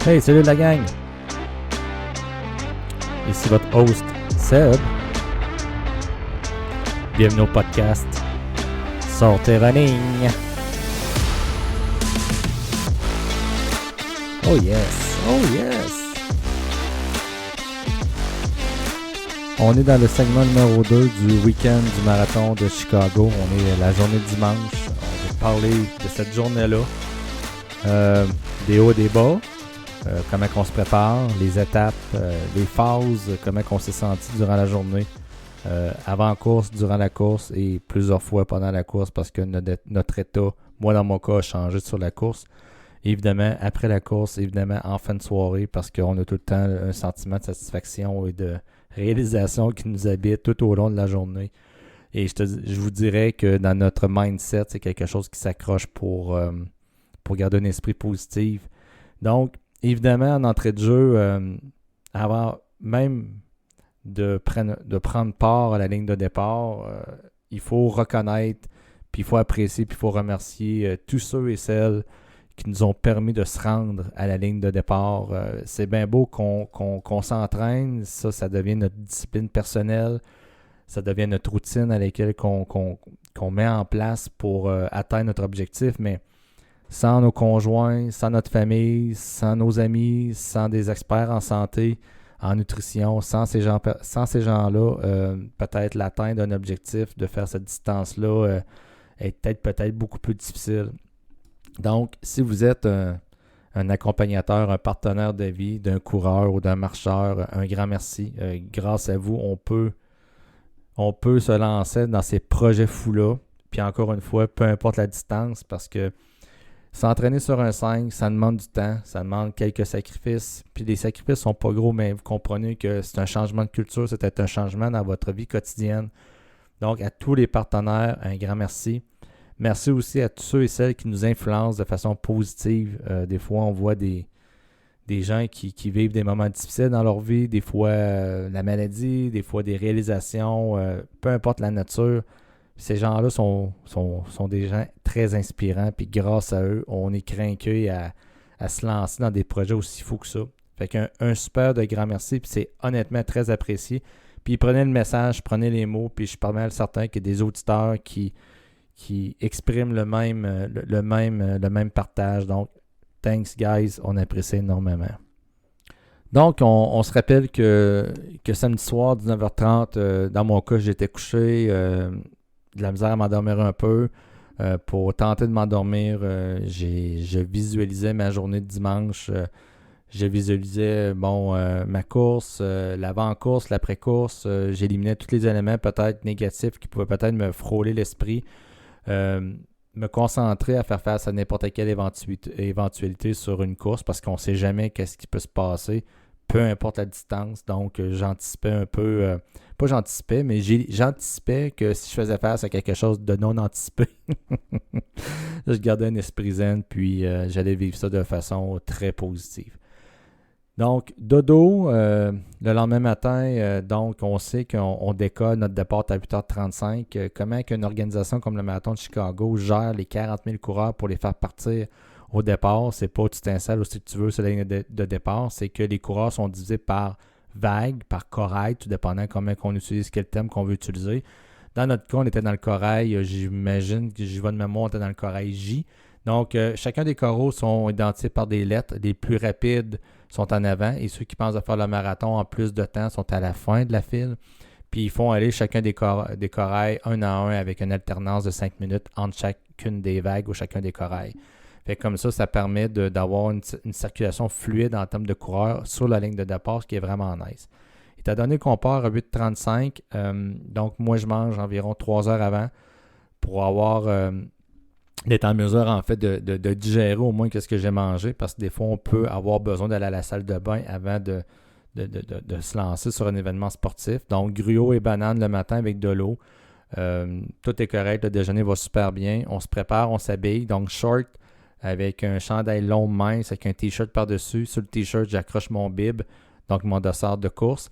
Hey, salut la gang! Ici votre host, Seb. Bienvenue au podcast Sortez running! Oh yes! Oh yes! On est dans le segment numéro 2 du week-end du marathon de Chicago. On est la journée de dimanche. On va parler de cette journée-là. Des hauts et des bas. Comment on se prépare, les étapes, les phases, comment on s'est senti durant la journée, avant la course, durant la course et plusieurs fois pendant la course parce que notre état, moi dans mon cas, a changé sur la course. Évidemment, après la course, évidemment, en fin de soirée parce qu'on a tout le temps un sentiment de satisfaction et de réalisation qui nous habite tout au long de la journée. Et je vous dirais que dans notre mindset, c'est quelque chose qui s'accroche pour garder un esprit positif. Donc, évidemment, en entrée de jeu, avant même de prendre part à la ligne de départ, il faut reconnaître, puis il faut apprécier, puis il faut remercier tous ceux et celles qui nous ont permis de se rendre à la ligne de départ. C'est bien beau qu'on s'entraîne, ça devient notre discipline personnelle, ça devient notre routine à laquelle qu'on met en place pour atteindre notre objectif, mais sans nos conjoints, sans notre famille, sans nos amis, sans des experts en santé, en nutrition, sans ces gens-là, peut-être l'atteinte d'un objectif, de faire cette distance-là, est peut-être beaucoup plus difficile. Donc, si vous êtes un accompagnateur, un partenaire de vie d'un coureur ou d'un marcheur, un grand merci. Grâce à vous, on peut se lancer dans ces projets fous-là. Puis encore une fois, peu importe la distance, parce que s'entraîner sur un 5, ça demande du temps, ça demande quelques sacrifices. Puis les sacrifices ne sont pas gros, mais vous comprenez que c'est un changement de culture, c'est un changement dans votre vie quotidienne. Donc, à tous les partenaires, un grand merci. Merci aussi à tous ceux et celles qui nous influencent de façon positive. Des fois, on voit des gens qui vivent des moments difficiles dans leur vie, des fois la maladie, des fois des réalisations, peu importe la nature. Ces gens-là sont des gens très inspirants, puis grâce à eux, on est craqué à se lancer dans des projets aussi fous que ça. Fait qu'un super de grand merci, puis c'est honnêtement très apprécié. Puis prenez le message, prenez les mots, puis je suis pas mal certain qu'il y a des auditeurs qui expriment le même partage. Donc, thanks guys, on apprécie énormément. Donc, on se rappelle que samedi soir, 19h30, dans mon cas, j'étais couché, de la misère à m'endormir un peu. Pour tenter de m'endormir, je visualisais ma journée de dimanche. Je visualisais ma course, l'avant-course, l'après-course. J'éliminais tous les éléments peut-être négatifs qui pouvaient peut-être me frôler l'esprit. Me concentrer à faire face à n'importe quelle éventualité sur une course parce qu'on ne sait jamais qu'est-ce qui peut se passer, peu importe la distance. Donc, j'anticipais un peu, pas j'anticipais, mais j'anticipais que si je faisais face à quelque chose de non anticipé, je gardais un esprit zen, puis j'allais vivre ça de façon très positive. Donc, dodo, le lendemain matin, donc on sait qu'on décolle, notre départ à 8h35. Comment qu'une organisation comme le Marathon de Chicago gère les 40 000 coureurs pour les faire partir au départ? C'est pas tu t'installes aussi que tu veux sur la ligne de départ, c'est que les coureurs sont divisés par vague, par corail, tout dépendant comment on utilise, quel thème qu'on veut utiliser. Dans notre cas, on était dans le corail, j'imagine que j'y vais de mémoire, on était dans le corail J. Donc, chacun des coraux sont identifiés par des lettres. Les plus rapides sont en avant et ceux qui pensent à faire le marathon en plus de temps sont à la fin de la file. Puis, ils font aller chacun des corails un à un avec une alternance de 5 minutes entre chacune des vagues ou chacun des corails. Fait que comme ça permet d'avoir une circulation fluide en termes de coureurs sur la ligne de départ, ce qui est vraiment nice. Étant donné qu'on part à 8h35, donc moi, je mange environ 3 heures avant pour d'être en mesure, en fait, de digérer au moins ce que j'ai mangé, parce que des fois, on peut avoir besoin d'aller à la salle de bain avant de se lancer sur un événement sportif. Donc, gruau et banane le matin avec de l'eau. Tout est correct, le déjeuner va super bien. On se prépare, on s'habille. Donc, short avec un chandail long mince, avec un t-shirt par-dessus. Sur le t-shirt, j'accroche mon bib, donc mon dossard de course.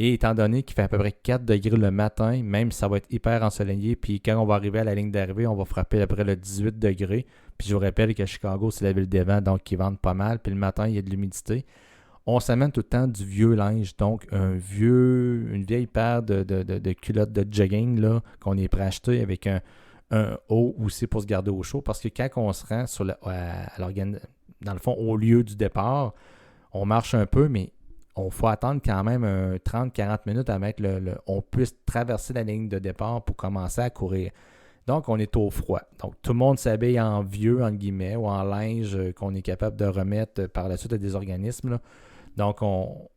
Et étant donné qu'il fait à peu près 4 degrés le matin, même si ça va être hyper ensoleillé, puis quand on va arriver à la ligne d'arrivée, on va frapper après le 18 degrés. Puis je vous rappelle qu'à Chicago, c'est la ville des vents, donc ils vendent pas mal. Puis le matin, il y a de l'humidité. On s'amène tout le temps du vieux linge, donc une vieille paire de culottes de jogging là, qu'on est prêt à acheter avec un haut aussi pour se garder au chaud. Parce que quand on se rend dans le fond, au lieu du départ, on marche un peu, mais on faut attendre quand même 30-40 minutes avant que on puisse traverser la ligne de départ pour commencer à courir. Donc, on est au froid. Donc, tout le monde s'habille en vieux, entre guillemets, ou en linge qu'on est capable de remettre par la suite à des organismes, là. Donc, on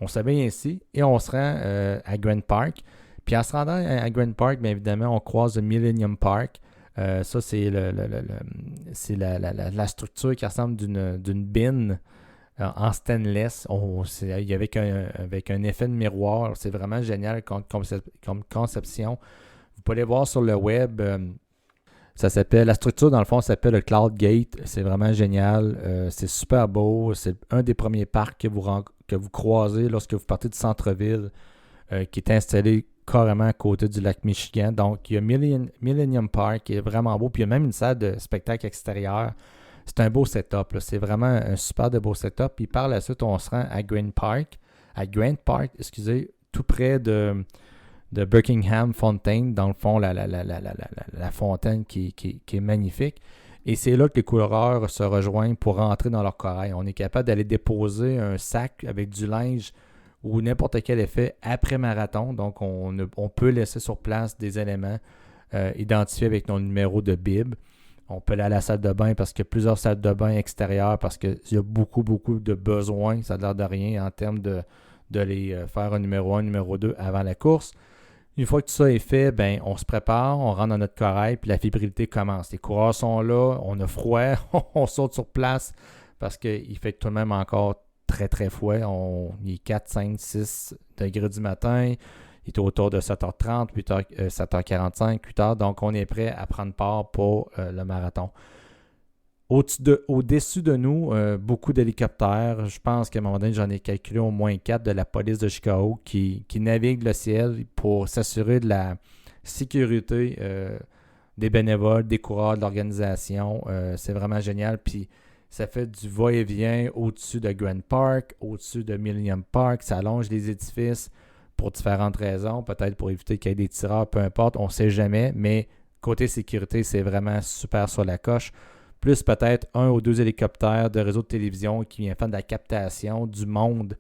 s'habille ainsi et on se rend à Grant Park. Puis en se rendant à Grant Park, bien évidemment, on croise le Millennium Park. Ça, c'est la structure qui ressemble d'une bine en stainless. Il y avait avec un effet de miroir. C'est vraiment génial comme conception. Vous pouvez aller voir sur le web. La structure, dans le fond, s'appelle le Cloud Gate. C'est vraiment génial. C'est super beau. C'est un des premiers parcs que vous croisez lorsque vous partez du centre-ville, qui est installé carrément à côté du lac Michigan. Donc, il y a Millennium Park qui est vraiment beau. Puis, il y a même une salle de spectacle extérieur. C'est un beau setup, là. C'est vraiment un super de beau setup. Puis, par la suite, on se rend à Grant Park, tout près de Buckingham Fountain, dans le fond, la fontaine qui est magnifique. Et c'est là que les coureurs se rejoignent pour rentrer dans leur corail. On est capable d'aller déposer un sac avec du linge ou n'importe quel effet après marathon. Donc, on peut laisser sur place des éléments identifiés avec nos numéros de bib. On peut aller à la salle de bain parce qu'il y a plusieurs salles de bain extérieures parce qu'il y a beaucoup, beaucoup de besoins. Ça n'a l'air de rien en termes de les faire un numéro 1, numéro 2 avant la course. Une fois que tout ça est fait, ben, on se prépare, on rentre dans notre corail, puis la fébrilité commence. Les coureurs sont là, on a froid, on saute sur place parce qu'il fait tout de même encore très, très froid. Il est 4, 5, 6 degrés du matin. Il est autour de 7h30, 7h45, 8h. Donc, on est prêt à prendre part pour le marathon. Au-dessus de nous, beaucoup d'hélicoptères. Je pense qu'à un moment donné, j'en ai calculé au moins 4 de la police de Chicago qui naviguent le ciel pour s'assurer de la sécurité des bénévoles, des coureurs, de l'organisation. C'est vraiment génial. Puis, ça fait du va-et-vient au-dessus de Grant Park, au-dessus de Millennium Park. Ça allonge les édifices pour différentes raisons. Peut-être pour éviter qu'il y ait des tireurs, peu importe. On ne sait jamais. Mais côté sécurité, c'est vraiment super sur la coche. Plus peut-être 1 ou 2 hélicoptères de réseau de télévision qui viennent faire de la captation du monde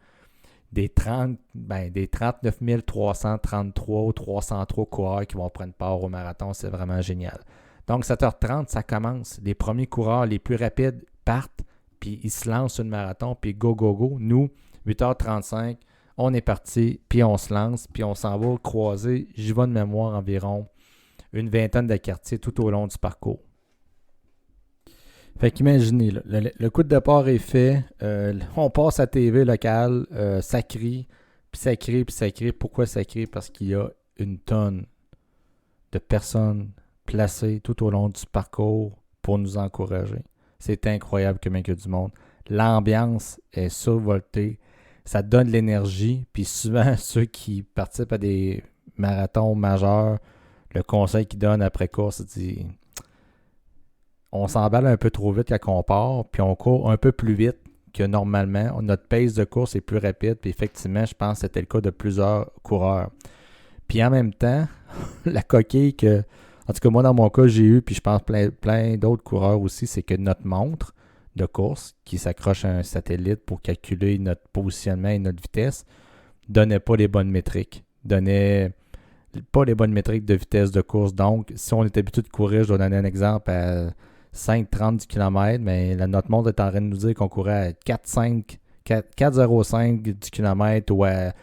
des 39 333 ou 303 coureurs qui vont prendre part au marathon. C'est vraiment génial. Donc, 7h30, ça commence. Les premiers coureurs les plus rapides partent, puis ils se lancent sur le marathon, puis go, go, go. Nous, 8h35, on est parti, puis on se lance, puis on s'en va croiser, j'y vais de mémoire, environ une vingtaine de quartiers tout au long du parcours. Fait qu'imaginez, là, le coup de départ est fait, on passe à TV locale, ça crie, puis ça crie, puis ça crie. Pourquoi ça crie? Parce qu'il y a une tonne de personnes placées tout au long du parcours pour nous encourager. C'est incroyable comme il y a du monde. L'ambiance est survoltée, ça donne de l'énergie, puis souvent ceux qui participent à des marathons majeurs, le conseil qu'ils donnent après course, c'est on s'emballe un peu trop vite quand on part, puis on court un peu plus vite que normalement. Notre pace de course est plus rapide, puis effectivement, je pense que c'était le cas de plusieurs coureurs. Puis en même temps, la coquille que, en tout cas moi dans mon cas, j'ai eu, puis je pense plein d'autres coureurs aussi, c'est que notre montre de course, qui s'accroche à un satellite pour calculer notre positionnement et notre vitesse, donnait pas les bonnes métriques. Donnait pas les bonnes métriques de vitesse de course. Donc, si on est habitué de courir, je dois donner un exemple à 5,30 du kilomètre, mais notre montre est en train de nous dire qu'on courait à 4,05 du kilomètre ou à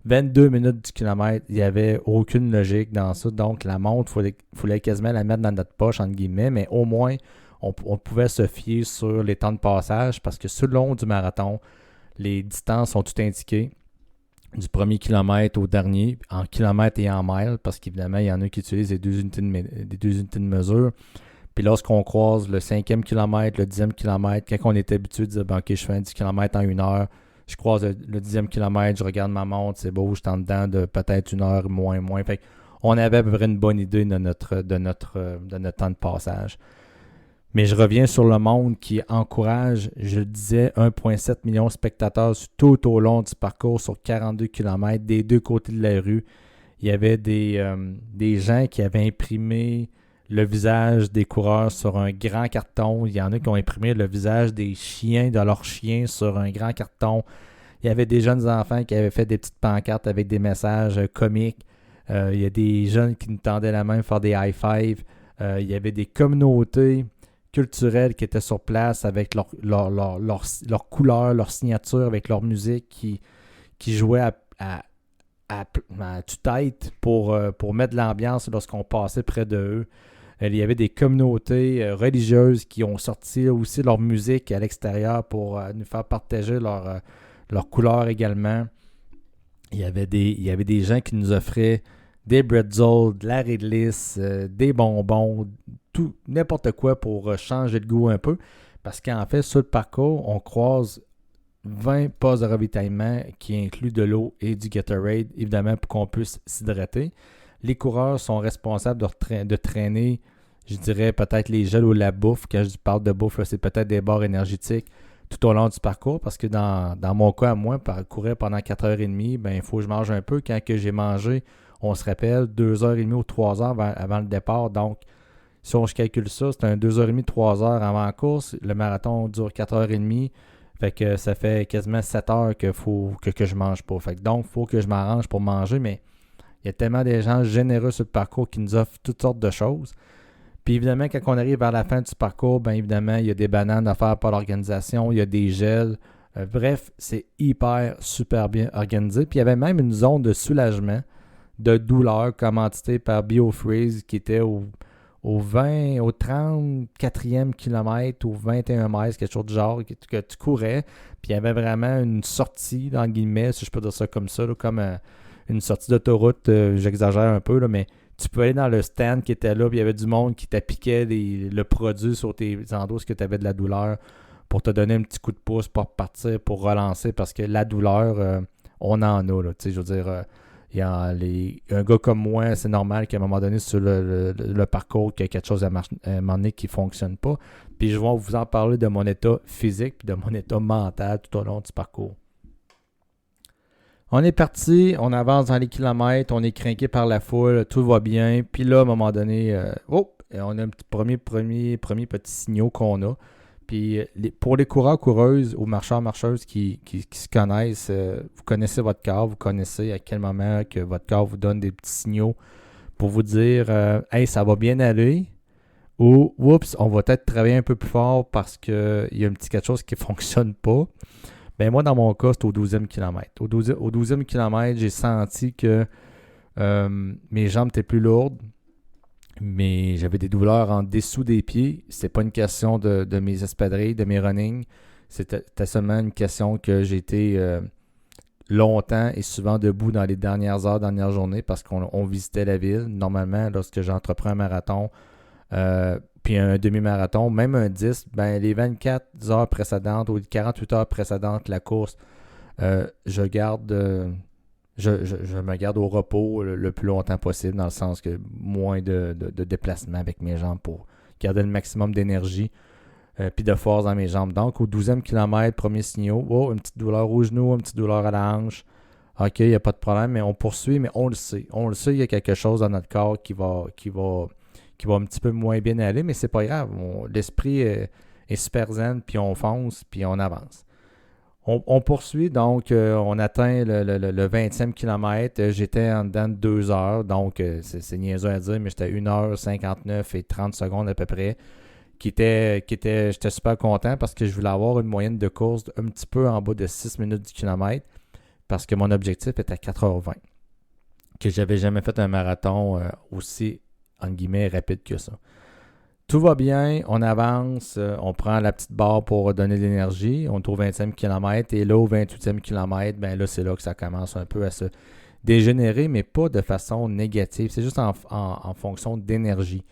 22 minutes du kilomètre. Il n'y avait aucune logique dans ça. Donc, la montre, il fallait quasiment la mettre dans notre poche, entre guillemets, mais au moins, on pouvait se fier sur les temps de passage parce que sur le long du marathon, les distances sont toutes indiquées du premier kilomètre au dernier, en kilomètres et en miles, parce qu'évidemment, il y en a qui utilisent les deux unités de mesure. Puis lorsqu'on croise le 5e kilomètre, le 10e kilomètre, quand on est habitué de dire OK, je fais un 10 km en 1 heure, Je croise le 10e kilomètre, je regarde ma montre, c'est beau, je suis en dedans de peut-être 1 heure, moins. Fait on avait à peu près une bonne idée de notre temps de passage. Mais je reviens sur le monde qui encourage, je le disais, 1,7 million de spectateurs tout au long du parcours sur 42 km des deux côtés de la rue. Il y avait des gens qui avaient imprimé le visage des coureurs sur un grand carton. Il y en a qui ont imprimé le visage des chiens, de leurs chiens sur un grand carton. Il y avait des jeunes enfants qui avaient fait des petites pancartes avec des messages comiques. Il y a des jeunes qui nous tendaient la main pour faire des high-fives. Il y avait des communautés culturelles qui étaient sur place avec leur couleur, leur signature, avec leur musique qui jouait à tue-tête pour mettre de l'ambiance lorsqu'on passait près d'eux. Il y avait des communautés religieuses qui ont sorti aussi leur musique à l'extérieur pour nous faire partager leur couleur également. Il y avait des gens qui nous offraient des bretzels, de la réglisse, des bonbons, tout, n'importe quoi pour changer de goût un peu. Parce qu'en fait, sur le parcours, on croise 20 postes de ravitaillement qui incluent de l'eau et du Gatorade, évidemment, pour qu'on puisse s'hydrater. Les coureurs sont responsables de traîner, je dirais, peut-être les gels ou la bouffe. Quand je parle de bouffe, là, c'est peut-être des barres énergétiques tout au long du parcours, parce que dans mon cas, à moi, courir pendant 4h30, ben, il faut que je mange un peu. Quand que j'ai mangé, on se rappelle, 2h30 ou 3h avant le départ. Donc, si je calcule ça, c'est un 2h30, 3h avant la course. Le marathon dure 4h30. Fait que ça fait quasiment 7 heures que je mange pas. Fait que donc, il faut que je m'arrange pour manger, mais il y a tellement de gens généreux sur le parcours qui nous offrent toutes sortes de choses. Puis évidemment, quand on arrive vers la fin du parcours, bien évidemment, il y a des bananes à faire par l'organisation, il y a des gels. Bref, c'est super bien organisé. Puis il y avait même une zone de soulagement, de douleur commanditée par BioFreeze qui était au 34e kilomètre ou 21 miles, quelque chose du genre, que tu courais. Puis il y avait vraiment une sortie, dans guillemets, si je peux dire ça comme ça, là, comme une sortie d'autoroute, j'exagère un peu, là, mais tu peux aller dans le stand qui était là, puis il y avait du monde qui t'appliquait le produit sur tes endroits où tu avais de la douleur pour te donner un petit coup de pouce pour partir, pour relancer, parce que la douleur, on en a, là, tu sais, je veux dire, un gars comme moi, c'est normal qu'à un moment donné, sur le parcours, qu'il y a quelque chose à un moment donné qui ne fonctionne pas. Puis je vais vous en parler de mon état physique puis de mon état mental tout au long du parcours. On est parti, on avance dans les kilomètres, on est craqué par la foule, tout va bien. Puis là, à un moment donné, on a un petit premier petit signaux qu'on a. Puis pour les coureurs-coureuses ou marcheurs-marcheuses qui se connaissent, vous connaissez votre corps, vous connaissez à quel moment que votre corps vous donne des petits signaux pour vous dire « Hey, ça va bien aller » ou « Oups, on va peut-être travailler un peu plus fort parce qu'il y a un petit quelque chose qui ne fonctionne pas. » Ben moi, dans mon cas, c'est au 12e kilomètre. Au 12e kilomètre, j'ai senti que mes jambes étaient plus lourdes. Mais j'avais des douleurs en dessous des pieds. C'est pas une question de mes espadrilles, de mes running. C'était seulement une question que j'ai été longtemps et souvent debout dans les dernières heures, dernières journées parce qu'on visitait la ville. Normalement, lorsque j'entreprends un marathon, puis un demi-marathon, même un 10, ben les 24 heures précédentes ou les 48 heures précédentes de la course, je me garde au repos le plus longtemps possible, dans le sens que moins de déplacement avec mes jambes pour garder le maximum d'énergie puis de force dans mes jambes. Donc, au 12e kilomètre, premier signaux, une petite douleur au genou, une petite douleur à la hanche. OK, il n'y a pas de problème, mais on poursuit, mais on le sait. On le sait, il y a quelque chose dans notre corps qui va un petit peu moins bien aller, mais c'est pas grave. L'esprit est super zen, puis on fonce, puis on avance. On poursuit, donc on atteint le 20e kilomètre. J'étais en dedans de 2 heures, donc c'est niaiseux à dire, mais j'étais à 1h59 et 30 secondes à peu près. J'étais super content parce que je voulais avoir une moyenne de course un petit peu en bas de 6 minutes du kilomètre parce que mon objectif était à 4h20. Que j'avais jamais fait un marathon aussi, entre guillemets, rapide que ça. Tout va bien, on avance, on prend la petite barre pour donner de l'énergie, on est au 20e kilomètre et là, au 28e kilomètre, ben là, c'est là que ça commence un peu à se dégénérer, mais pas de façon négative, c'est juste en fonction d'énergie.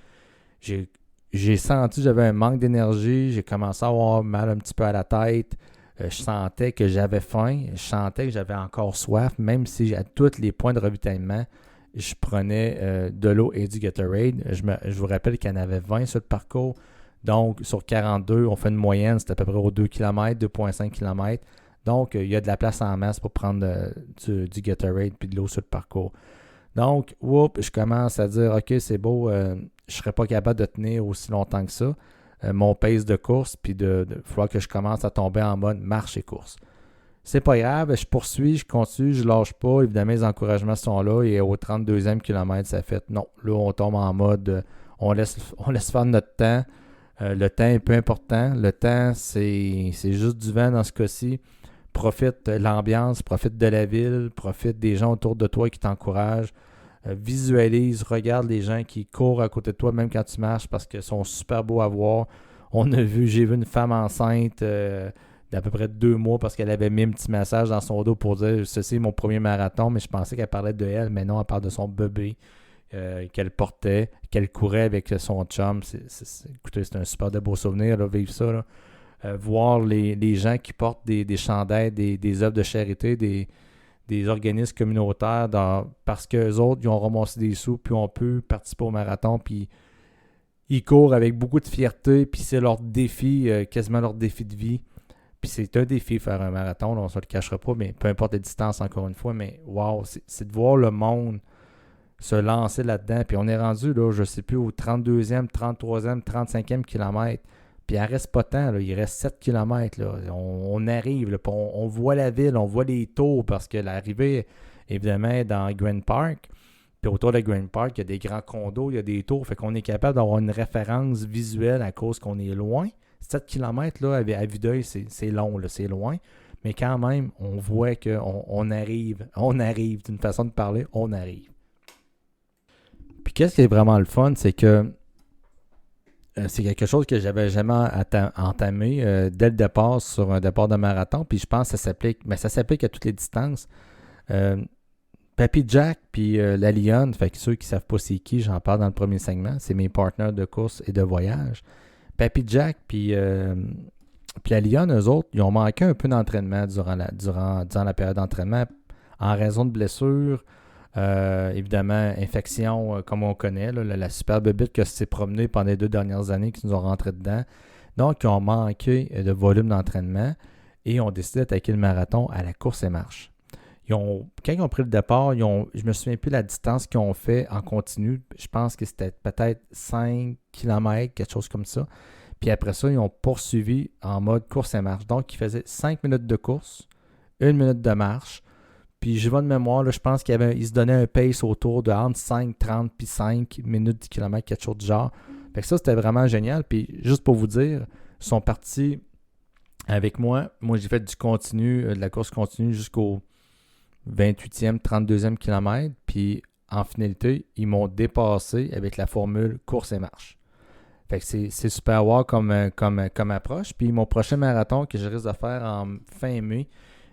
J'ai senti que j'avais un manque d'énergie, j'ai commencé à avoir mal un petit peu à la tête, Je sentais que j'avais faim, je sentais que j'avais encore soif, même si à tous les points de ravitaillement, je prenais de l'eau et du Gatorade. Je vous rappelle qu'il y en avait 20 sur le parcours. Donc, sur 42, on fait une moyenne, c'est à peu près aux 2 km, 2,5 km. Donc, il y a de la place en masse pour prendre du Gatorade puis de l'eau sur le parcours. Donc, je commence à dire, OK, c'est beau, je ne serais pas capable de tenir aussi longtemps que ça. Mon pace de course, puis il faudra que je commence à tomber en mode marche et course. C'est pas grave, je poursuis, je continue, je lâche pas. Évidemment, les encouragements sont là et au 32e kilomètre, ça fait non. Là, on tombe en mode, on laisse faire notre temps. Le temps est peu important. Le temps, c'est juste du vent dans ce cas-ci. Profite de l'ambiance, profite de la ville, profite des gens autour de toi qui t'encouragent. Visualise, regarde les gens qui courent à côté de toi, même quand tu marches, parce qu'ils sont super beaux à voir. J'ai vu une femme enceinte d'à peu près 2 mois parce qu'elle avait mis un petit message dans son dos pour dire ceci est mon premier marathon, mais je pensais qu'elle parlait de elle, mais non, elle parle de son bébé qu'elle portait, qu'elle courait avec son chum. Écoutez, c'est un super de beau souvenir, là, vivre ça. Là. Voir les gens qui portent des chandails, des œuvres de charité, des organismes communautaires parce qu'eux autres, ils ont ramassé des sous, puis ont pu participer au marathon, puis ils courent avec beaucoup de fierté, puis c'est leur défi, quasiment leur défi de vie. Puis c'est un défi faire un marathon, là, on ne se le cachera pas, mais peu importe la distance encore une fois, mais wow, c'est de voir le monde se lancer là-dedans. Puis on est rendu, là, je ne sais plus, au 32e, 33e, 35e kilomètre. Puis il ne reste pas tant, là, il reste 7 km. Là. On arrive, là, on voit la ville, on voit les tours, parce que l'arrivée, évidemment, est dans Grand Park. Puis autour de Grand Park, il y a des grands condos, il y a des tours. Fait qu'on est capable d'avoir une référence visuelle à cause qu'on est loin. 7 km, là, à vue d'œil, c'est long, là, c'est loin. Mais quand même, on voit qu'on arrive. On arrive, d'une façon de parler, on arrive. Puis qu'est-ce qui est vraiment le fun, c'est que c'est quelque chose que j'avais jamais entamé dès le départ sur un départ de marathon. Puis je pense que ça s'applique à toutes les distances. Papy Jack puis la Lionne, fait que ceux qui ne savent pas c'est qui, j'en parle dans le premier segment, c'est mes partenaires de course et de voyage. Papy Jack puis la Lionne, eux autres, ils ont manqué un peu d'entraînement durant la période d'entraînement en raison de blessures. Évidemment, infection, comme on connaît, là, la super bébite qui s'est promenée pendant les 2 dernières années qui nous ont rentré dedans. Donc, ils ont manqué de volume d'entraînement et ont décidé d'attaquer le marathon à la course et marche. Quand ils ont pris le départ, je ne me souviens plus de la distance qu'ils ont fait en continu. Je pense que c'était peut-être 5 km, quelque chose comme ça. Puis après ça, ils ont poursuivi en mode course et marche. Donc, ils faisaient 5 minutes de course, 1 minute de marche. Puis je vais de mémoire, là, je pense qu'ils se donnaient un pace autour de entre 5, 30 puis 5 minutes du kilomètre, quelque chose du genre. Fait que ça, c'était vraiment génial. Puis juste pour vous dire, ils sont partis avec moi. Moi, j'ai fait du continu, de la course continue jusqu'au 28e, 32e kilomètre. Puis en finalité, ils m'ont dépassé avec la formule course et marche. Fait que c'est super wow comme approche. Puis mon prochain marathon que je risque de faire en fin mai,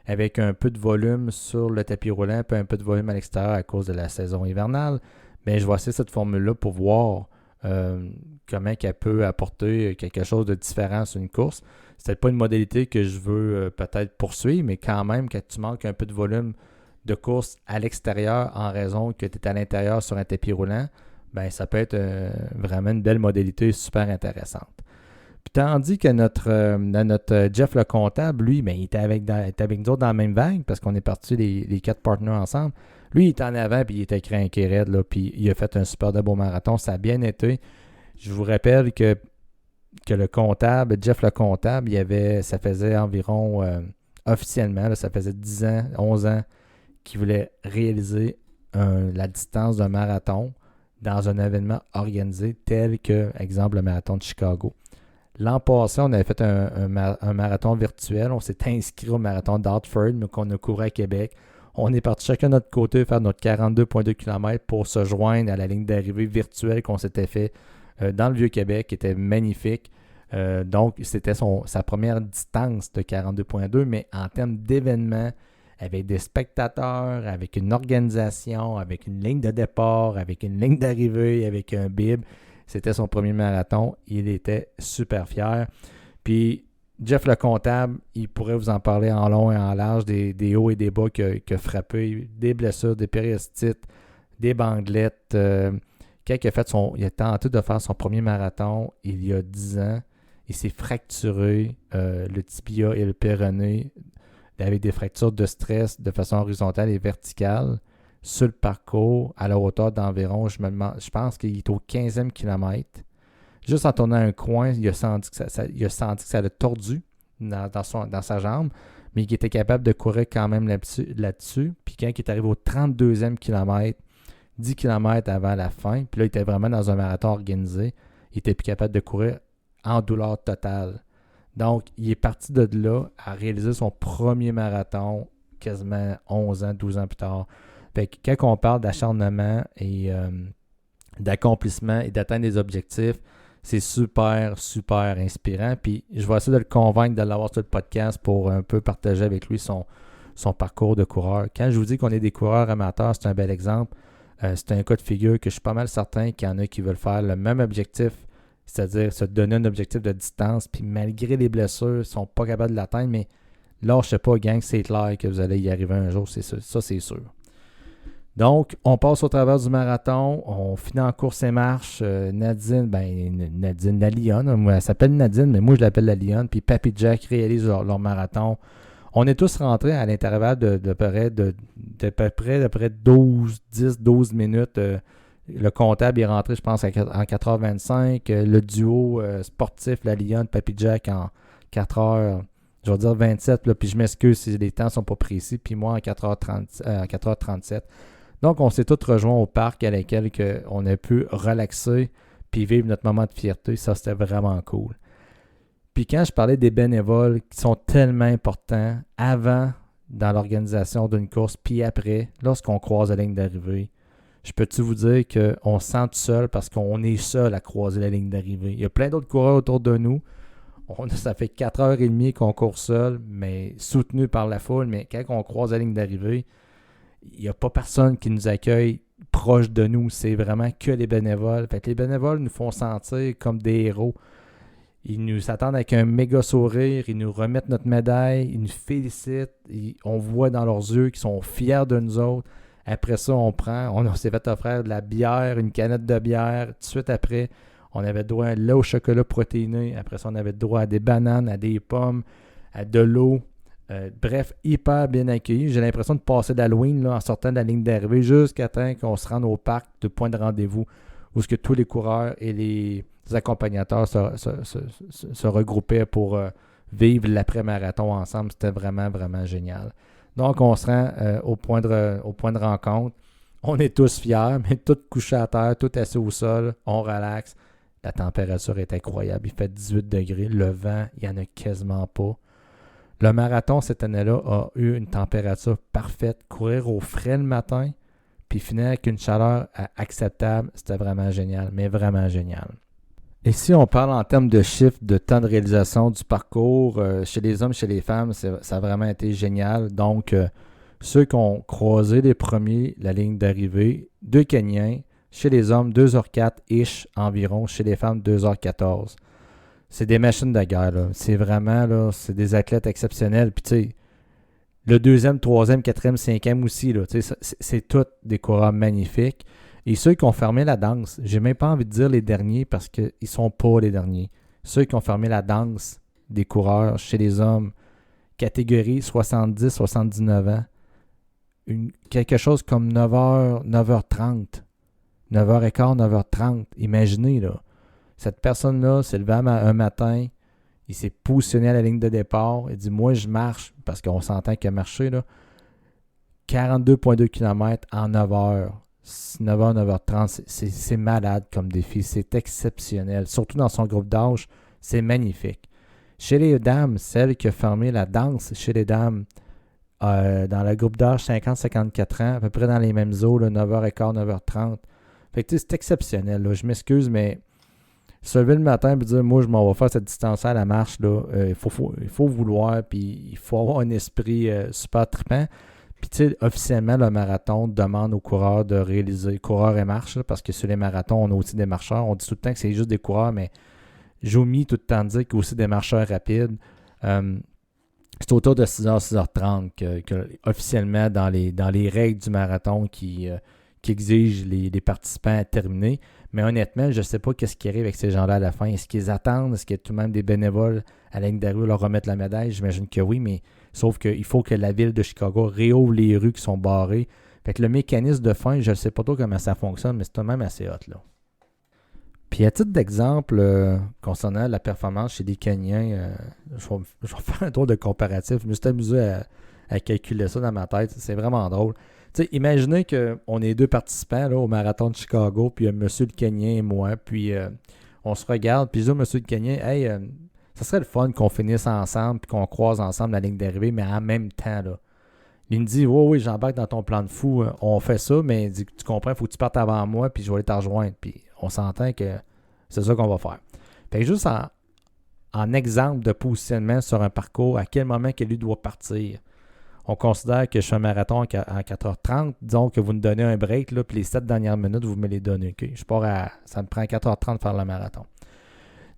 avec un peu de volume sur le tapis roulant, puis un peu de volume à l'extérieur à cause de la saison hivernale, mais je vais essayer cette formule-là pour voir comment elle peut apporter quelque chose de différent sur une course. C'est peut-être pas une modalité que je veux peut-être poursuivre, mais quand même, quand tu manques un peu de volume de course à l'extérieur en raison que tu es à l'intérieur sur un tapis roulant, ben ça peut être vraiment une belle modalité super intéressante. Puis tandis que notre Jeff le comptable, lui, ben, il était avec nous autres dans la même vague parce qu'on est partis les 4 partenaires ensemble. Lui, il était en avant puis il était craqué raide, là, puis il a fait un super de beau marathon. Ça a bien été. Je vous rappelle que le comptable, Jeff le comptable, ça faisait environ, officiellement, là, ça faisait 10 ans, 11 ans qu'il voulait réaliser la distance d'un marathon dans un événement organisé tel que, exemple, le marathon de Chicago. L'an passé, on avait fait un marathon virtuel. On s'est inscrit au marathon d'Hartford, mais qu'on a couru à Québec. On est parti chacun de notre côté faire notre 42,2 km pour se joindre à la ligne d'arrivée virtuelle qu'on s'était fait dans le Vieux-Québec, qui était magnifique. Donc, c'était sa première distance de 42,2, mais en termes d'événements, avec des spectateurs, avec une organisation, avec une ligne de départ, avec une ligne d'arrivée, avec un bib. C'était son premier marathon. Il était super fier. Puis, Jeff le comptable, il pourrait vous en parler en long et en large des hauts et des bas qu'il a frappé, des blessures, des périostites, des bandelettes. Quand il a tenté de faire son premier marathon il y a 10 ans, il s'est fracturé le tibia et le péroné avec des fractures de stress de façon horizontale et verticale sur le parcours à la hauteur d'environ, je pense qu'il est au 15e kilomètre. Juste en tournant un coin, il a senti que ça l'a tordu dans sa jambe, mais il était capable de courir quand même là-dessus. Puis quand il est arrivé au 32e kilomètre, 10 km avant la fin, puis là, il était vraiment dans un marathon organisé, il était plus capable de courir en douleur totale. Donc, il est parti de là à réaliser son premier marathon quasiment 11 ans, 12 ans plus tard. Fait que quand on parle d'acharnement et d'accomplissement et d'atteindre des objectifs, c'est super, super inspirant. Puis je vais essayer de le convaincre de l'avoir sur le podcast pour un peu partager avec lui son parcours de coureur. Quand je vous dis qu'on est des coureurs amateurs, c'est un bel exemple. C'est un cas de figure que je suis pas mal certain qu'il y en a qui veulent faire le même objectif, c'est-à-dire se donner un objectif de distance, puis malgré les blessures, ils ne sont pas capables de l'atteindre, mais lâchez pas, gang, c'est clair que vous allez y arriver un jour, c'est sûr. Ça, c'est sûr. Donc, on passe au travers du marathon, on finit en course et marche. Nadine, la Lionne, elle s'appelle Nadine, mais moi je l'appelle la Lionne, puis Papy Jack réalise leur marathon. On est tous rentrés à l'intervalle de peu près 10-12 minutes. Le comptable est rentré, je pense, en 4h25. Le duo sportif, la Lionne, Papy Jack, en 4h, je vais dire 27, là, puis je m'excuse si les temps ne sont pas précis, puis moi en 4h37. Donc, on s'est tous rejoints au parc à laquelle on a pu relaxer puis vivre notre moment de fierté. Ça, c'était vraiment cool. Puis quand je parlais des bénévoles qui sont tellement importants avant dans l'organisation d'une course, puis après, lorsqu'on croise la ligne d'arrivée, je peux-tu vous dire qu'on se sent tout seul parce qu'on est seul à croiser la ligne d'arrivée. Il y a plein d'autres coureurs autour de nous. Ça fait 4h30 qu'on court seul, mais soutenu par la foule. Mais quand on croise la ligne d'arrivée, il n'y a pas personne qui nous accueille proche de nous. C'est vraiment que les bénévoles. Fait que les bénévoles nous font sentir comme des héros. Ils nous attendent avec un méga sourire, ils nous remettent notre médaille, ils nous félicitent, on voit dans leurs yeux qu'ils sont fiers de nous autres. Après ça, on s'est fait offrir de la bière, une canette de bière. Tout de suite après, on avait droit à un lait au chocolat protéiné. Après ça, on avait droit à des bananes, à des pommes, à de l'eau. Bref, hyper bien accueilli. J'ai l'impression de passer d'Halloween là, en sortant de la ligne d'arrivée jusqu'à temps qu'on se rende au parc de point de rendez-vous où ce que tous les coureurs et les accompagnateurs se regroupaient pour vivre l'après-marathon ensemble. C'était vraiment, vraiment génial. Donc, on se rend au point de rencontre. On est tous fiers, mais tous couchés à terre, tous assis au sol. On relaxe. La température est incroyable. Il fait 18 degrés. Le vent, il n'y en a quasiment pas. Le marathon, cette année-là, a eu une température parfaite. Courir au frais le matin, puis finir avec une chaleur acceptable, c'était vraiment génial, mais vraiment génial. Et si on parle en termes de chiffres, de temps de réalisation du parcours, chez les hommes, chez les femmes, ça a vraiment été génial. Donc, ceux qui ont croisé les premiers, la ligne d'arrivée, 2 Kenyans, chez les hommes, 2h04-ish environ, chez les femmes, 2h14. C'est des machines de guerre, là. C'est vraiment, là, c'est des athlètes exceptionnels. Puis, tu sais, le 2e, 3e, 4e, 5e aussi, là, c'est tous des coureurs magnifiques. Et ceux qui ont fermé la danse, j'ai même pas envie de dire les derniers parce qu'ils ne sont pas les derniers. Ceux qui ont fermé la danse des coureurs chez les hommes, catégorie 70-79 ans, quelque chose comme 9h, 9h30, 9h15, 9h30. Imaginez, là. Cette personne-là s'est levée un matin, il s'est positionné à la ligne de départ, il dit « Moi, je marche », parce qu'on s'entend qu'il a marché, là, 42,2 km en 9h. 9h, 9h30, c'est malade comme défi, c'est exceptionnel. Surtout dans son groupe d'âge, c'est magnifique. Chez les dames, celle qui a fermé la danse chez les dames, dans le groupe d'âge 50-54 ans, à peu près dans les mêmes eaux, 9h15, 9h30. Fait que c'est exceptionnel. Là. Je m'excuse, mais se lever le matin et dire « Moi, je m'en vais faire cette distance-là à la marche, il faut vouloir, puis il faut avoir un esprit super trippant. » Puis, tu sais, officiellement, le marathon demande aux coureurs de réaliser coureurs et marches, là, parce que sur les marathons, on a aussi des marcheurs. On dit tout le temps que c'est juste des coureurs, mais j'ai omis tout le temps de dire qu'il y a aussi des marcheurs rapides. C'est autour de 6h, 6h30 que officiellement, dans les règles du marathon qui exigent les participants à terminer. Mais honnêtement, je ne sais pas qu'est-ce qui arrive avec ces gens-là à la fin. Est-ce qu'ils attendent? Est-ce qu'il y a tout de même des bénévoles à la ligne d'arrivée leur remettre la médaille? J'imagine que oui, mais sauf qu'il faut que la ville de Chicago réouvre les rues qui sont barrées. Fait que le mécanisme de fin, je ne sais pas trop comment ça fonctionne, mais c'est tout de même assez hot, là. Puis à titre d'exemple, concernant la performance chez les Kenyans, je vais faire un tour de comparatif. Je me suis amusé à calculer ça dans ma tête. C'est vraiment drôle. Tu sais, imaginez qu'on est deux participants là, au marathon de Chicago, puis monsieur le Kenyan et moi, puis on se regarde, puis je dis au monsieur le Kenyan, hey, ça serait le fun qu'on finisse ensemble, puis qu'on croise ensemble la ligne d'arrivée, mais en même temps, là. Il me dit, oui, j'embarque dans ton plan de fou, on fait ça, mais tu comprends, il faut que tu partes avant moi, puis je vais aller te rejoindre. Puis on s'entend que c'est ça qu'on va faire. Fait que juste en exemple de positionnement sur un parcours, à quel moment que lui doit partir. On considère que je fais un marathon à 4h30, disons que vous me donnez un break, là, puis les 7 dernières minutes, vous me les donnez. Okay? Ça me prend 4h30 de faire le marathon.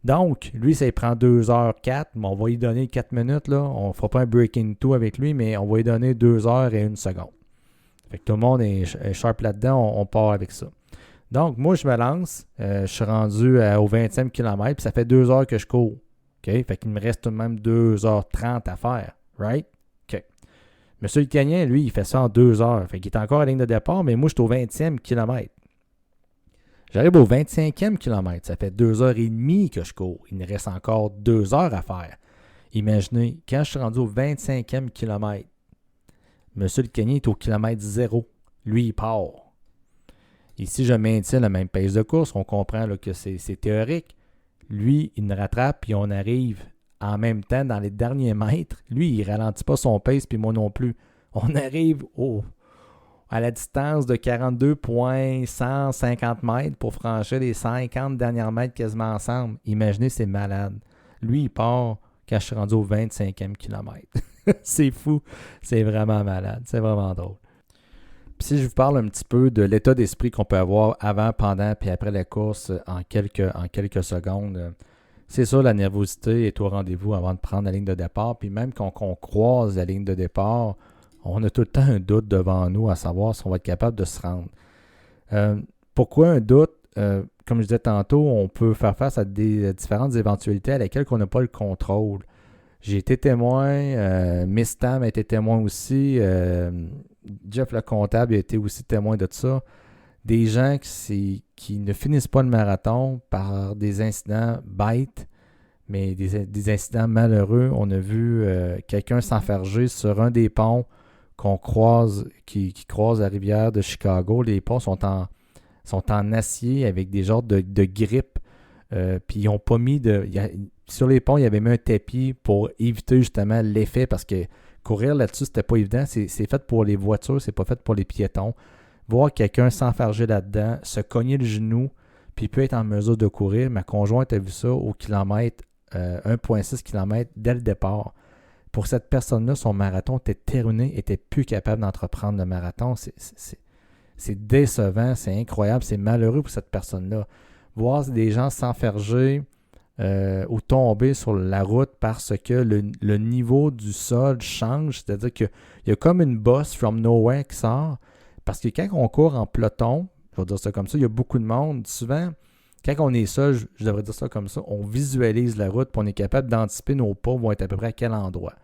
Donc, lui, ça lui prend 2h04, mais on va lui donner 4 minutes. Là. On ne fera pas un breaking two avec lui, mais on va lui donner 2h01. Fait que tout le monde est sharp là-dedans, on part avec ça. Donc, moi, je me lance. Je suis rendu au 20e kilomètre, puis ça fait 2 heures que je cours. OK? Fait qu'il me reste tout de même 2h30 à faire. Right? OK. Monsieur le Kenyan, lui, il fait ça en 2 heures. Fait qu'il est encore à la ligne de départ, mais moi, je suis au 20e kilomètre. J'arrive au 25e kilomètre. Ça fait 2h30 que je cours. Il me reste encore 2 heures à faire. Imaginez, quand je suis rendu au 25e kilomètre, Monsieur le Kenyan est au kilomètre 0. Lui, il part. Et si je maintiens la même pace de course, on comprend là, que c'est théorique. Lui, il me rattrape, puis on arrive en même temps dans les derniers mètres. Lui, il ne ralentit pas son pace, puis moi non plus. On arrive à la distance de 42,150 mètres pour franchir les 50 derniers mètres quasiment ensemble. Imaginez, c'est malade. Lui, il part quand je suis rendu au 25e kilomètre. C'est fou. C'est vraiment malade. C'est vraiment drôle. Puis si je vous parle un petit peu de l'état d'esprit qu'on peut avoir avant, pendant puis après la course en quelques secondes, c'est sûr, la nervosité est au rendez-vous avant de prendre la ligne de départ. Puis même quand on croise la ligne de départ, on a tout le temps un doute devant nous à savoir si on va être capable de se rendre. Pourquoi un doute? Comme je disais tantôt, on peut faire face à des différentes éventualités à lesquelles on n'a pas le contrôle. J'ai été témoin, Miss Tam a été témoin aussi, Jeff le comptable a été aussi témoin de ça. Des gens qui ne finissent pas le marathon par des incidents bêtes, mais des incidents malheureux. On a vu quelqu'un s'enfarger sur un des ponts qu'on croise, qui croise la rivière de Chicago. Les ponts sont en acier avec des genres de grippes. Puis ils n'ont pas mis sur les ponts, il y avait mis un tapis pour éviter justement l'effet parce que courir là-dessus, c'était pas évident. C'est fait pour les voitures, c'est pas fait pour les piétons. Voir quelqu'un s'enfarger là-dedans, se cogner le genou, puis peut être en mesure de courir. Ma conjointe a vu ça au kilomètre, 1,6 km dès le départ. Pour cette personne-là, son marathon était terminé, était plus capable d'entreprendre le marathon. C'est décevant, c'est incroyable, c'est malheureux pour cette personne-là. Voir des gens s'enfarger ou tomber sur la route parce que le niveau du sol change, c'est-à-dire qu'il y a comme une bosse from nowhere qui sort, parce que quand on court en peloton, je vais dire ça comme ça, il y a beaucoup de monde, souvent, quand on est seul, je devrais dire ça comme ça, on visualise la route, puis on est capable d'anticiper nos pas vont être à peu près à quel endroit.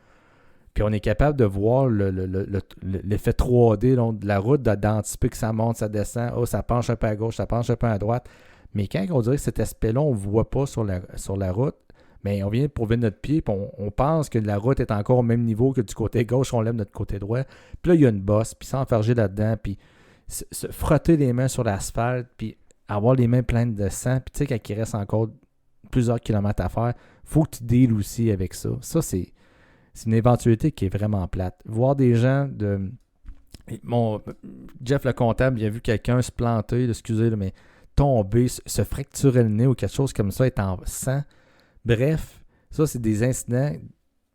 Puis on est capable de voir l'effet 3D là, de la route, d'anticiper que ça monte, ça descend, ça penche un peu à gauche, ça penche un peu à droite. Mais quand on dirait que cet aspect-là, on ne voit pas sur la route, mais on vient prouver notre pied, puis on pense que la route est encore au même niveau que du côté gauche, on lève notre côté droit. Puis là, il y a une bosse, puis s'enfarger là-dedans, puis se frotter les mains sur l'asphalte, puis avoir les mains pleines de sang, puis tu sais, quand il reste encore plusieurs kilomètres à faire, il faut que tu deals aussi avec ça. Ça, c'est une éventualité qui est vraiment plate. Voir des gens Jeff le comptable, il a vu quelqu'un se planter, excusez, mais tomber, se fracturer le nez ou quelque chose comme ça, être en sang. Bref, ça, c'est des incidents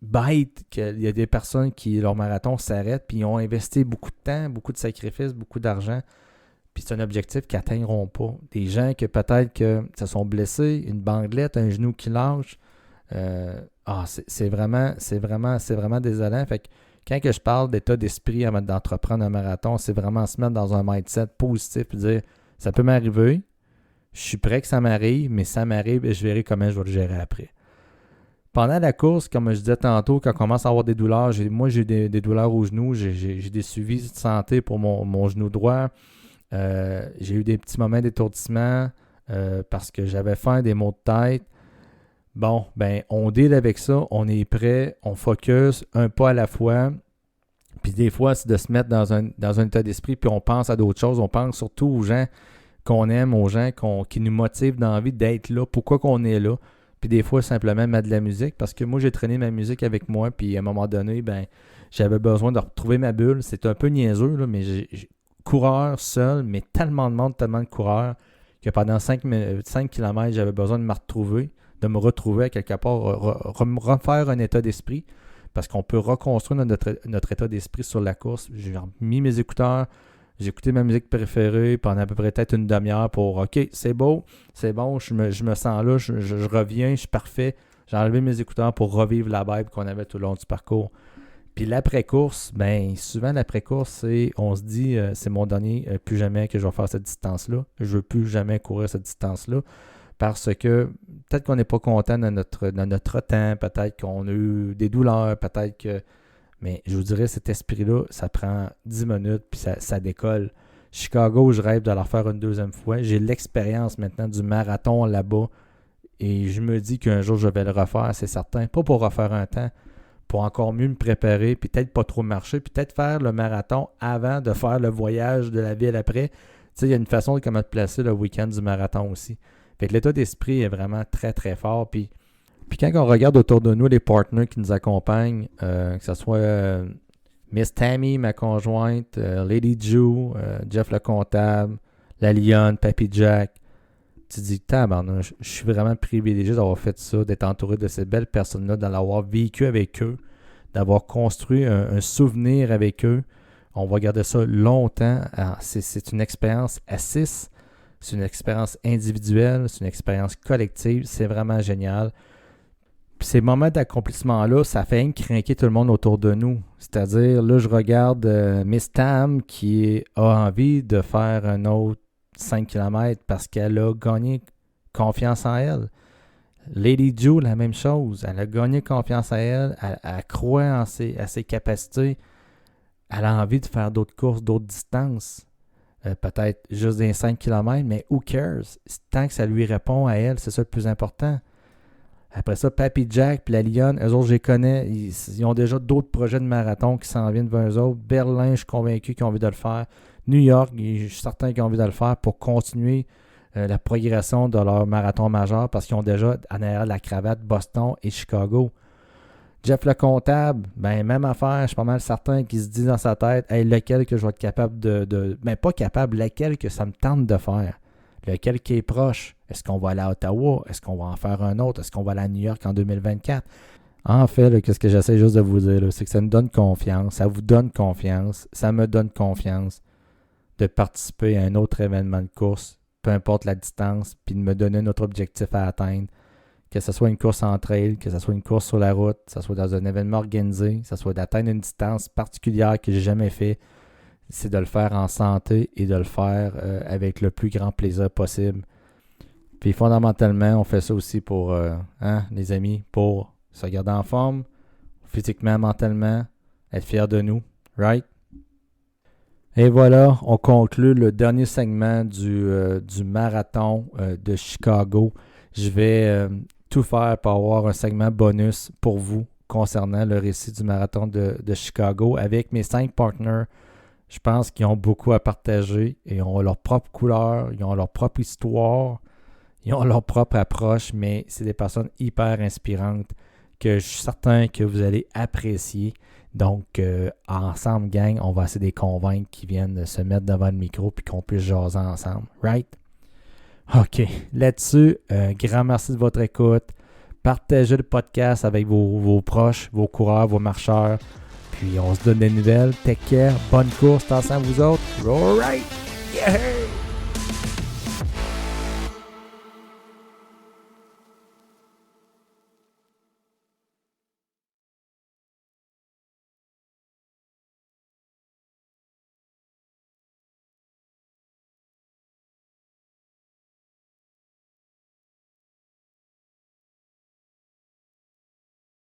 bêtes qu'il y a des personnes qui, leur marathon s'arrête, puis ils ont investi beaucoup de temps, beaucoup de sacrifices, beaucoup d'argent, puis c'est un objectif qu'ils n'atteindront pas. Des gens que peut-être que se sont blessés, une bandelette, un genou qui lâche, C'est vraiment désolant. Fait que quand que je parle d'état d'esprit avant d'entreprendre un marathon, c'est vraiment se mettre dans un mindset positif et dire ça peut m'arriver, je suis prêt que ça m'arrive, mais ça m'arrive et je verrai comment je vais le gérer après. Pendant la course, comme je disais tantôt, quand on commence à avoir des douleurs, j'ai eu des douleurs au genou, j'ai des suivis de santé pour mon genou droit. J'ai eu des petits moments d'étourdissement parce que j'avais faim, des maux de tête. Bon, ben, on deal avec ça, on est prêt, on focus un pas à la fois. Puis des fois, c'est de se mettre dans un état d'esprit, puis on pense à d'autres choses. On pense surtout aux gens qu'on aime, aux gens qui nous motivent dans l'envie d'être là, pourquoi qu'on est là. Puis des fois, simplement mettre de la musique, parce que moi, j'ai traîné ma musique avec moi, puis à un moment donné, ben, j'avais besoin de retrouver ma bulle. C'est un peu niaiseux, là, mais coureur seul, mais tellement de monde, tellement de coureurs, que pendant 5 km, j'avais besoin de me retrouver à quelque part, refaire un état d'esprit, parce qu'on peut reconstruire notre état d'esprit sur la course. J'ai mis mes écouteurs, j'ai écouté ma musique préférée pendant à peu près peut-être une demi-heure pour « OK, c'est beau, c'est bon, je me sens là, je reviens, je suis parfait. » J'ai enlevé mes écouteurs pour revivre la vibe qu'on avait tout le long du parcours. Puis l'après-course, bien, souvent l'après-course, on se dit c'est mon dernier, plus jamais que je vais faire cette distance-là. Je ne veux plus jamais courir cette distance-là. Parce que peut-être qu'on n'est pas content dans notre temps, peut-être qu'on a eu des douleurs, peut-être que... Mais je vous dirais, cet esprit-là, ça prend 10 minutes, puis ça décolle. Chicago, je rêve de la refaire une deuxième fois. J'ai l'expérience maintenant du marathon là-bas, et je me dis qu'un jour, je vais le refaire, c'est certain. Pas pour refaire un temps, pour encore mieux me préparer, puis peut-être pas trop marcher, puis peut-être faire le marathon avant de faire le voyage de la ville après. Tu sais, il y a une façon de comment te placer le week-end du marathon aussi. Fait que l'état d'esprit est vraiment très, très fort. Puis quand on regarde autour de nous les partenaires qui nous accompagnent, que ce soit Miss Tammy, ma conjointe, Lady Ju, Jeff le comptable, la Lionne, Papy Jack, tu te dis, tabarnouche, je suis vraiment privilégié d'avoir fait ça, d'être entouré de ces belles personnes-là, d'avoir vécu avec eux, d'avoir construit un souvenir avec eux. On va garder ça longtemps. Alors, c'est une expérience à 6. C'est une expérience individuelle, c'est une expérience collective, c'est vraiment génial. Puis ces moments d'accomplissement-là, ça fait craquer tout le monde autour de nous. C'est-à-dire, là, je regarde Miss Tam qui a envie de faire un autre 5 km parce qu'elle a gagné confiance en elle. Lady Ju, la même chose. Elle a gagné confiance en elle, elle croit à ses capacités. Elle a envie de faire d'autres courses, d'autres distances. Peut-être juste des 5 km, mais who cares? Tant que ça lui répond à elle, c'est ça le plus important. Après ça, Papy Jack et la Lionne, eux autres, je les connais. Ils ont déjà d'autres projets de marathon qui s'en viennent vers eux autres. Berlin, je suis convaincu qu'ils ont envie de le faire. New York, je suis certain qu'ils ont envie de le faire pour continuer la progression de leur marathon majeur parce qu'ils ont déjà en arrière la cravate Boston et Chicago. Jeff le comptable, ben même affaire, je suis pas mal certain qu'il se dit dans sa tête, hey, lequel que je vais être capable ben pas capable, lequel que ça me tente de faire. Lequel qui est proche. Est-ce qu'on va aller à Ottawa? Est-ce qu'on va en faire un autre? Est-ce qu'on va aller à New York en 2024? En fait, là, qu'est-ce que j'essaie juste de vous dire, là, c'est que ça nous donne confiance, ça vous donne confiance, ça me donne confiance de participer à un autre événement de course, peu importe la distance, puis de me donner notre objectif à atteindre. Que ce soit une course en trail, que ce soit une course sur la route, que ce soit dans un événement organisé, que ce soit d'atteindre une distance particulière que j'ai jamais fait, c'est de le faire en santé et de le faire avec le plus grand plaisir possible. Puis fondamentalement, on fait ça aussi pour, les amis, pour se garder en forme, physiquement, mentalement, être fier de nous, right? Et voilà, on conclut le dernier segment du marathon de Chicago. Je vais tout faire pour avoir un segment bonus pour vous concernant le récit du marathon de Chicago avec mes 5 partenaires. Je pense qu'ils ont beaucoup à partager. Ils ont leur propre couleur, ils ont leur propre histoire, ils ont leur propre approche, mais c'est des personnes hyper inspirantes que je suis certain que vous allez apprécier. Donc, ensemble, gang, on va essayer de les convaincre qu'ils viennent se mettre devant le micro et qu'on puisse jaser ensemble. Right? OK. Là-dessus, grand merci de votre écoute. Partagez le podcast avec vos proches, vos coureurs, vos marcheurs. Puis, on se donne des nouvelles. Take care. Bonne course. Attention à vous autres. All right. Yeah!